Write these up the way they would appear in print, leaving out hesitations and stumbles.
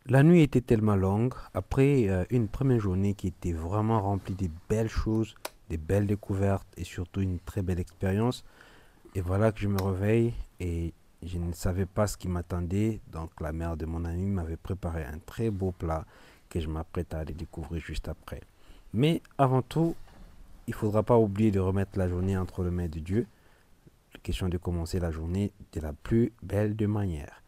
La nuit était tellement longue, après une première journée qui était vraiment remplie de belles choses, des belles découvertes et surtout une très belle expérience. Et voilà que je me réveille et je ne savais pas ce qui m'attendait. Donc la mère de mon ami m'avait préparé un très beau plat que je m'apprête à aller découvrir juste après. Mais avant tout, il ne faudra pas oublier de remettre la journée entre les mains de Dieu. Question de commencer la journée de la plus belle de manière.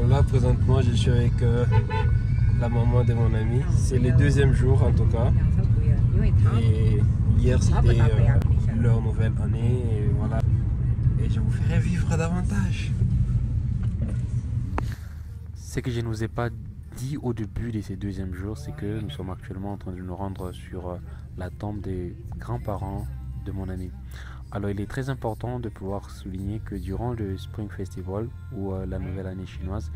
Là, présentement, je suis avec la maman de mon ami. C'est le deuxième jour en tout cas. Et hier, c'était leur nouvelle année. Et voilà. Et je vous ferai vivre davantage. Ce que je ne vous ai pas dit au début de ces deuxièmes jours, c'est que nous sommes actuellement en train de nous rendre sur la tombe des grands-parents de mon ami. Alors il est très important de pouvoir souligner que durant le Spring Festival ou la nouvelle année chinoise,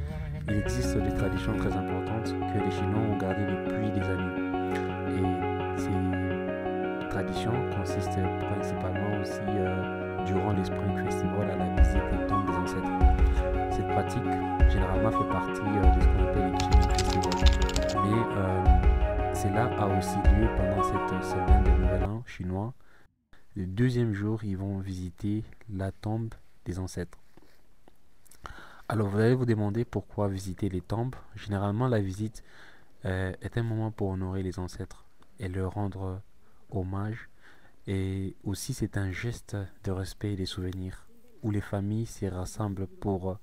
il existe des traditions très importantes que les Chinois ont gardées depuis des années. Et ces traditions consistent principalement aussi durant le Spring Festival à la visite des tombes des ancêtres. Cette pratique généralement fait partie de ce qu'on appelle les Qingming Festival. Mais cela a aussi lieu pendant cette semaine de Nouvel An chinois. Le deuxième jour, ils vont visiter la tombe des ancêtres. Alors vous allez vous demander pourquoi visiter les tombes. Généralement, la visite est un moment pour honorer les ancêtres et leur rendre hommage. Et aussi, c'est un geste de respect et des souvenirs où les familles s'y rassemblent pour,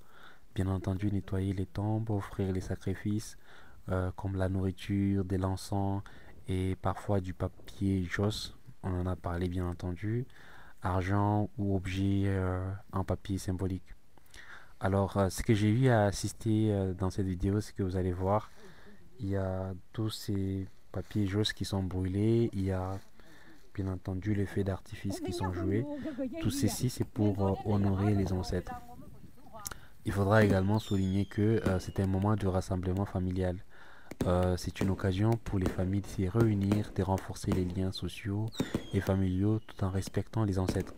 bien entendu, nettoyer les tombes, offrir les sacrifices comme la nourriture, de l'encens et parfois du papier joss. On en a parlé, bien entendu, argent ou objet en papier symbolique. Alors, ce que j'ai eu à assister dans cette vidéo, c'est que vous allez voir, il y a tous ces papiers jaunes qui sont brûlés, il y a bien entendu les feux d'artifice qui sont joués. Tout ceci, c'est pour honorer les ancêtres. Il faudra également souligner que c'est un moment de rassemblement familial. C'est une occasion pour les familles de s'y réunir, de renforcer les liens sociaux et familiaux tout en respectant les ancêtres.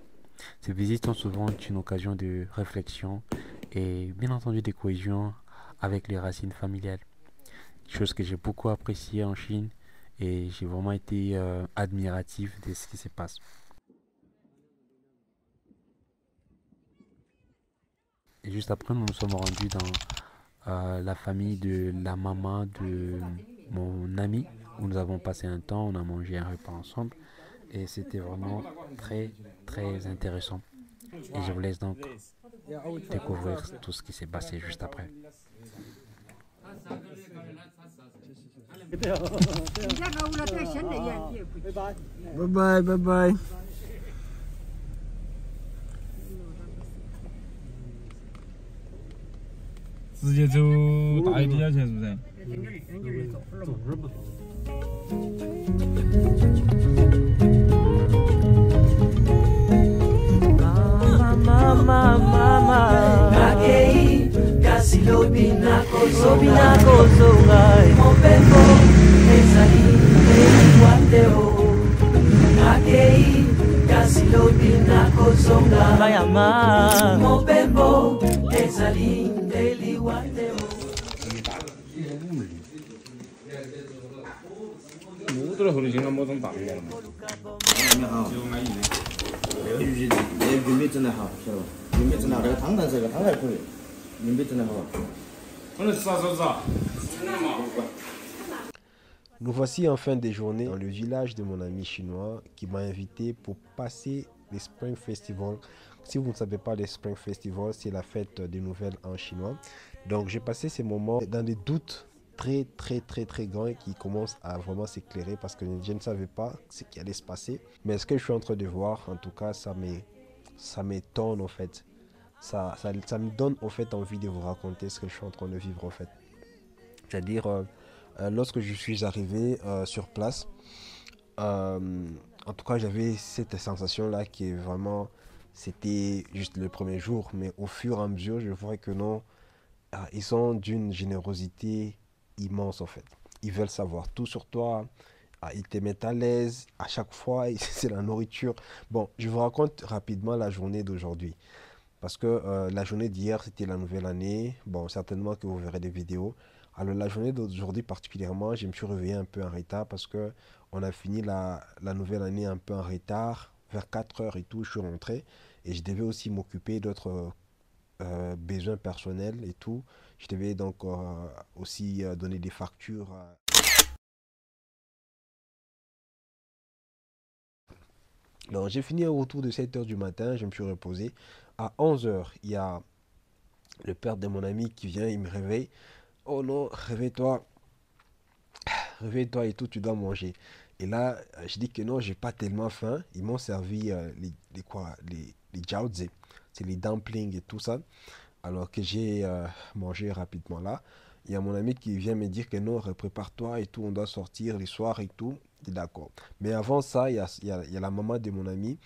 Ces visites sont souvent une occasion de réflexion et bien entendu de cohésion avec les racines familiales. Chose que j'ai beaucoup appréciée en Chine et j'ai vraiment été admiratif de ce qui se passe. Et juste après, nous nous sommes rendus dans la famille de la maman de mon ami où nous avons passé un temps, on a mangé un repas ensemble et c'était vraiment très très intéressant. Et je vous laisse donc découvrir tout ce qui s'est passé juste après. Bye bye, bye bye. 直接走大一点去是不是？Nakei kasi lobi nakozonga mopembo ezali eliwateo Nakei kasi lobi nakozonga mopembo ezali eliwateo 木头后头现在磨成大面了嘛？面好，鱼米整得好，晓得吧？鱼米整得好，这个汤但是这个汤还可以，鱼米整得好。我来吃啥手指啊？ Nous voici en fin de journée dans le village de mon ami chinois qui m'a invité pour passer les Spring Festival. Si vous ne savez pas, les Spring Festival, c'est la fête des nouvelles en chinois. Donc j'ai passé ces moments dans des doutes très grands qui commencent à vraiment s'éclairer parce que je ne savais pas ce qui allait se passer. Mais ce que je suis en train de voir, en tout cas, ça m'étonne en fait. Ça me donne en fait envie de vous raconter ce que je suis en train de vivre en fait. C'est-à-dire, lorsque je suis arrivé sur place, en tout cas j'avais cette sensation-là qui est vraiment, c'était juste le premier jour, mais au fur et à mesure je vois que non, ils sont d'une générosité immense en fait. Ils veulent savoir tout sur toi. Ils te mettent à l'aise à chaque fois. C'est la nourriture. Bon, je vous raconte rapidement la journée d'aujourd'hui. Parce que la journée d'hier, c'était la nouvelle année. Bon, certainement que vous verrez des vidéos. Alors, la journée d'aujourd'hui particulièrement, je me suis réveillé un peu en retard parce que on a fini la nouvelle année un peu en retard. Vers 4 heures et tout, je suis rentré. Et je devais aussi m'occuper d'autres besoins personnels et tout. Je devais donc aussi donner des factures. Donc, j'ai fini autour de 7 heures du matin. Je me suis reposé. À 11 heures, il y a le père de mon ami qui vient, il me réveille. Oh non, réveille-toi. Réveille-toi et tout, tu dois manger. Et là, je dis que non, j'ai pas tellement faim. Ils m'ont servi les jiaozi. C'est les dumplings et tout ça. Alors que j'ai mangé rapidement là. Il y a mon ami qui vient me dire que non, prépare-toi et tout, on doit sortir les soirs et tout. D'accord. Mais avant ça, il y a la maman de mon ami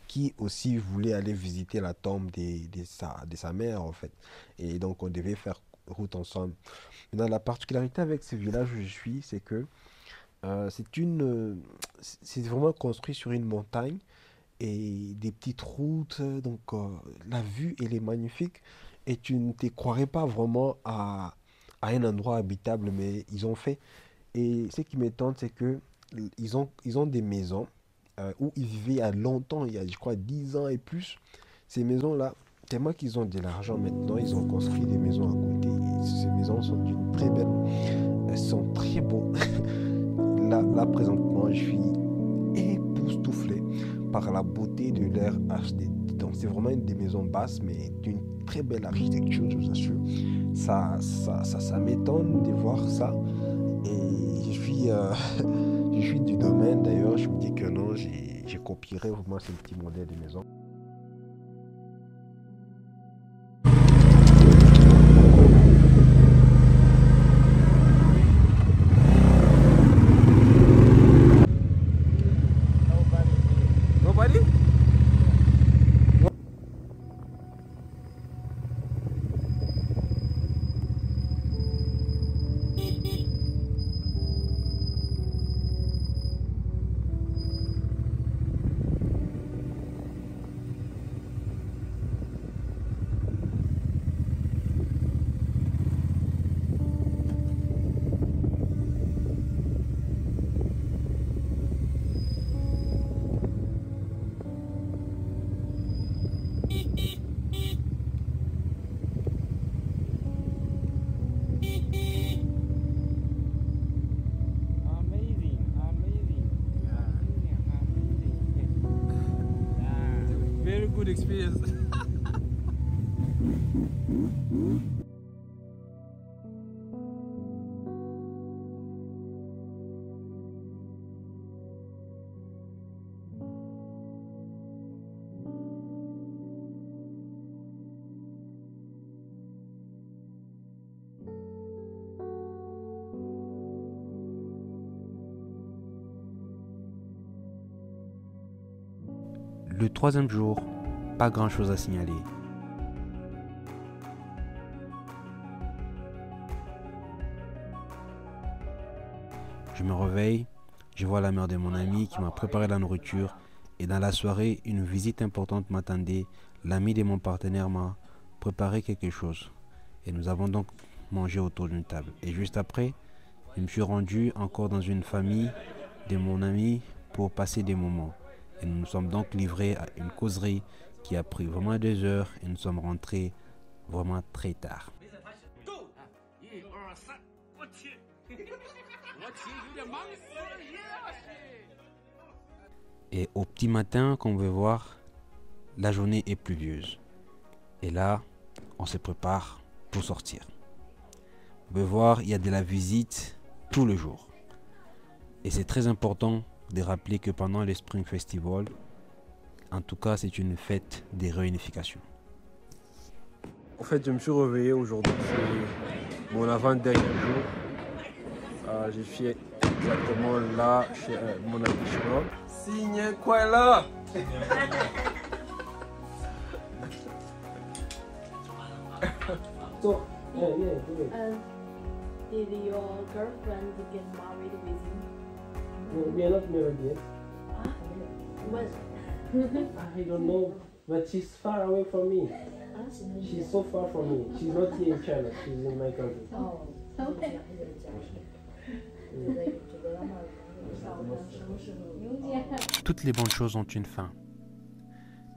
qui aussi voulait aller visiter la tombe de sa mère en fait. Et donc on devait faire route ensemble. Maintenant, la particularité avec ce village où je suis, c'est que c'est vraiment construit sur une montagne et des petites routes. Donc la vue, elle est magnifique et tu ne te croirais pas vraiment à un endroit habitable, mais ils ont fait. Et ce qui m'étonne, c'est que ils ont des maisons où ils vivaient il y a longtemps, il y a je crois 10 ans et plus. Ces maisons-là, tellement qu'ils ont de l'argent maintenant, ils ont construit des maisons à côté. Et ces maisons sont d'une très belle, elles sont très beaux. Là présentement, je suis époustouflé par la beauté de leur HD. Donc c'est vraiment une des maisons basses, mais d'une très belle architecture, je vous assure. Ça m'étonne de voir ça. Et je suis du domaine d'ailleurs, je me dis que non, j'ai copierai vraiment ce petit modèle de maison. Good experience. Le troisième jour, pas grand chose à signaler. Je me réveille, je vois la mère de mon ami qui m'a préparé la nourriture et dans la soirée, une visite importante m'attendait. L'ami de mon partenaire m'a préparé quelque chose et nous avons donc mangé autour d'une table. Et juste après, je me suis rendu encore dans une famille de mon ami pour passer des moments. Et nous nous sommes donc livrés à une causerie qui a pris vraiment 2 heures et nous sommes rentrés vraiment très tard. Et au petit matin, comme on veut voir, la journée est pluvieuse. Et là, on se prépare pour sortir. On peut voir, il y a de la visite tout le jour. Et c'est très important de rappeler que pendant le Spring Festival, en tout cas, c'est une fête de réunification. En fait, je me suis réveillé aujourd'hui, c'est mon avant-dernier jour. J'ai fait exactement là, chez mon ami chinois. Signe quoi là? Yeah, yeah, do it. Did your girlfriend get married with you? No, we are not married yet. When? I don't know, but she's far away from me. She's so far from me. She's not here in China. She's in my country. Oh, okay. Toutes les bonnes choses ont une fin.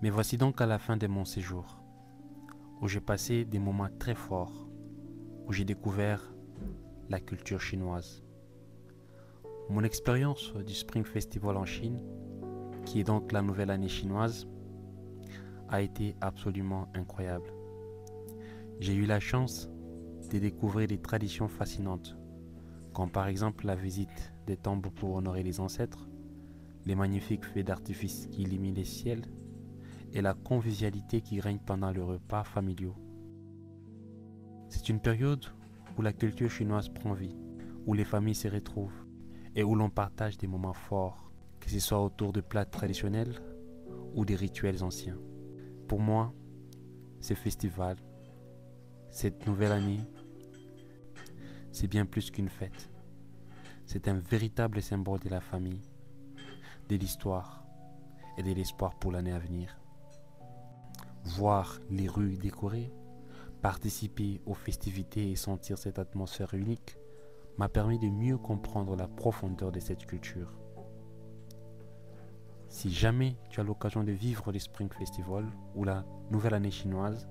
Mais voici donc à la fin de mon séjour, où j'ai passé des moments très forts, où j'ai découvert la culture chinoise. Mon expérience du Spring Festival en Chine, qui est donc la nouvelle année chinoise, a été absolument incroyable. J'ai eu la chance de découvrir des traditions fascinantes, comme par exemple la visite des temples pour honorer les ancêtres, les magnifiques feux d'artifice qui illuminent les ciels et la convivialité qui règne pendant les repas familiaux. C'est une période où la culture chinoise prend vie, où les familles se retrouvent et où l'on partage des moments forts, que ce soit autour de plats traditionnels ou des rituels anciens. Pour moi, ce festival, cette nouvelle année, c'est bien plus qu'une fête. C'est un véritable symbole de la famille, de l'histoire et de l'espoir pour l'année à venir. Voir les rues décorées, participer aux festivités et sentir cette atmosphère unique m'a permis de mieux comprendre la profondeur de cette culture. Si jamais tu as l'occasion de vivre le Spring Festival ou la nouvelle année chinoise,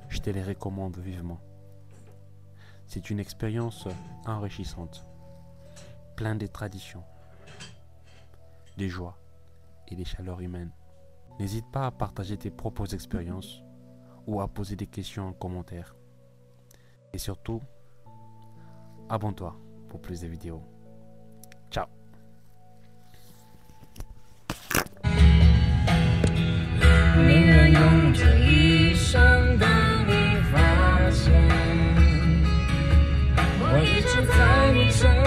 je te les recommande vivement. C'est une expérience enrichissante, pleine de traditions, de joie et de chaleur humaine. N'hésite pas à partager tes propres expériences ou à poser des questions en commentaire. Et surtout, abonne-toi pour plus de vidéos. Ciao! 宁愿用这一生等你发现，我一直在你身